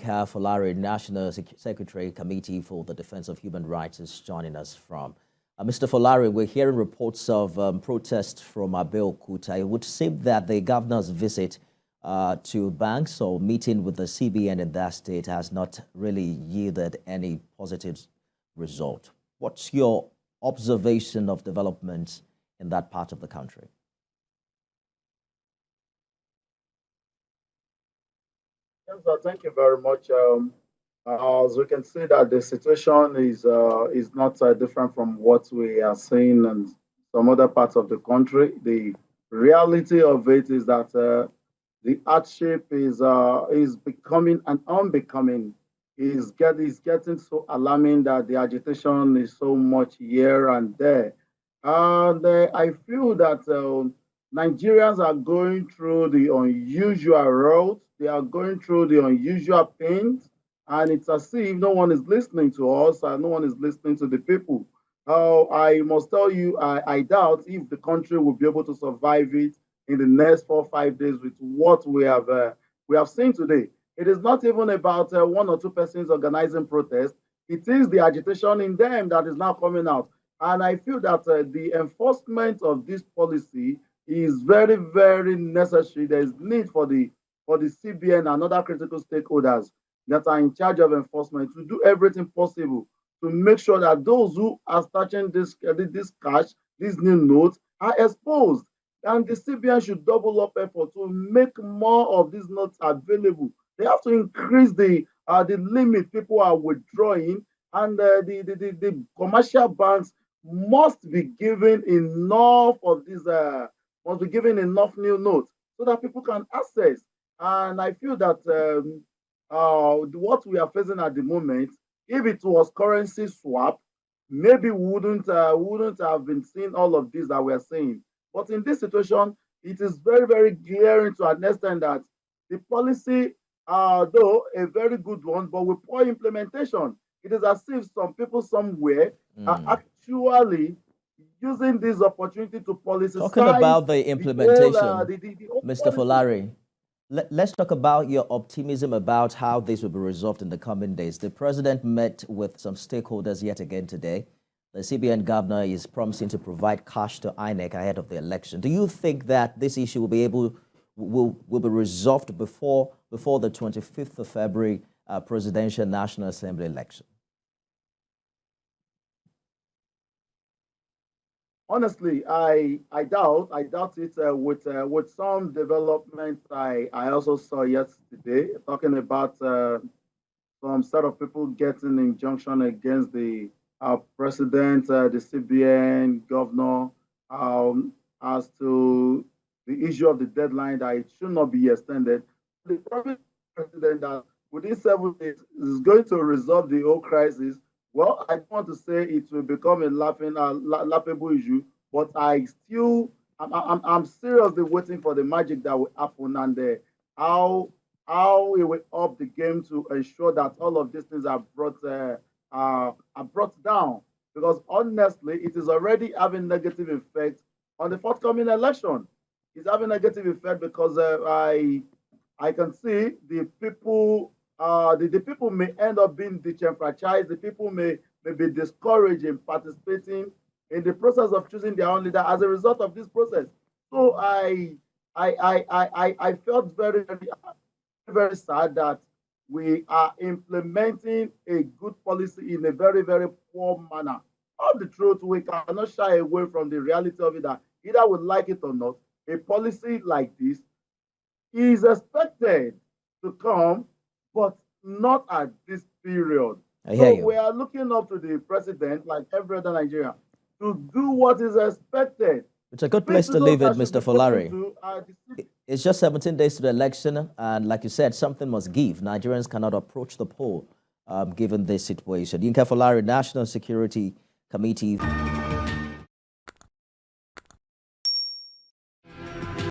Yinka Folarin, National Secretary Committee for the Defense of Human Rights, is joining us from. Mr. Folarin, we're hearing reports of protests from Abeokuta. It would seem that the governor's visit to banks or meeting with the CBN in that state has not really yielded any positive result. What's your observation of developments in that part of the country? Yes, thank you very much. As we can see that the situation is not different from what we are seeing in some other parts of the country. The reality of it is that the hardship is becoming and unbecoming. Is getting so alarming that the agitation is so much here and there. And I feel that Nigerians are going through the unusual road. They are going through the unusual pains, and it's as if no one is listening to us and no one is listening to the people. I must tell you, I doubt if the country will be able to survive it in the next 4 or 5 days with what we have seen today. It is not even about one or two persons organizing protests. It is the agitation in them that is now coming out. And I feel that the enforcement of this policy is very, very necessary. There is need for the CBN and other critical stakeholders that are in charge of enforcement to do everything possible to make sure that those who are starting this cash, these new notes, are exposed. And the CBN should double up effort to make more of these notes available. They have to increase the limit people are withdrawing, and the commercial banks must be given enough of these must be given enough new notes so that people can access. And I feel that what we are facing at the moment, if it was currency swap, maybe we wouldn't have been seeing all of this that we are seeing. But in this situation, it is very, very glaring to understand that the policy, though a very good one, but with poor implementation, it is as if some people somewhere are actually using this opportunity to politicize. Talking about the implementation, the whole Mr. policy. Folarin, let's talk about your optimism about how this will be resolved in the coming days. The president met with some stakeholders yet again today. The CBN governor is promising to provide cash to INEC ahead of the election. Do you think that this issue will be be resolved before the 25th of February presidential National Assembly election? Honestly, I doubt it. With some developments I also saw yesterday, talking about some set of people getting injunction against the president, the CBN governor, as to the issue of the deadline that it should not be extended. The president that within 7 days is going to resolve the whole crisis. Well, I don't want to say it will become a laughable issue, but I'm seriously waiting for the magic that will happen and how it will up the game to ensure that all of these things are brought down. Because honestly, it is already having negative effect on the forthcoming election. It's having negative effect because I can see the people. The people may end up being disenfranchised. The people may be discouraged in participating in the process of choosing their own leader as a result of this process. So I felt very, very, very sad that we are implementing a good policy in a very, very poor manner. All the truth, we cannot shy away from the reality of it that either we like it or not, a policy like this is expected to come, but not at this period. I hear you. We are looking up to the president, like every other Nigerian, to do what is expected. It's a good place to leave it, Mr. Folarin. It's just 17 days to the election, and like you said, something must give. Nigerians cannot approach the poll given this situation. Yinka Folarin, National Security Committee.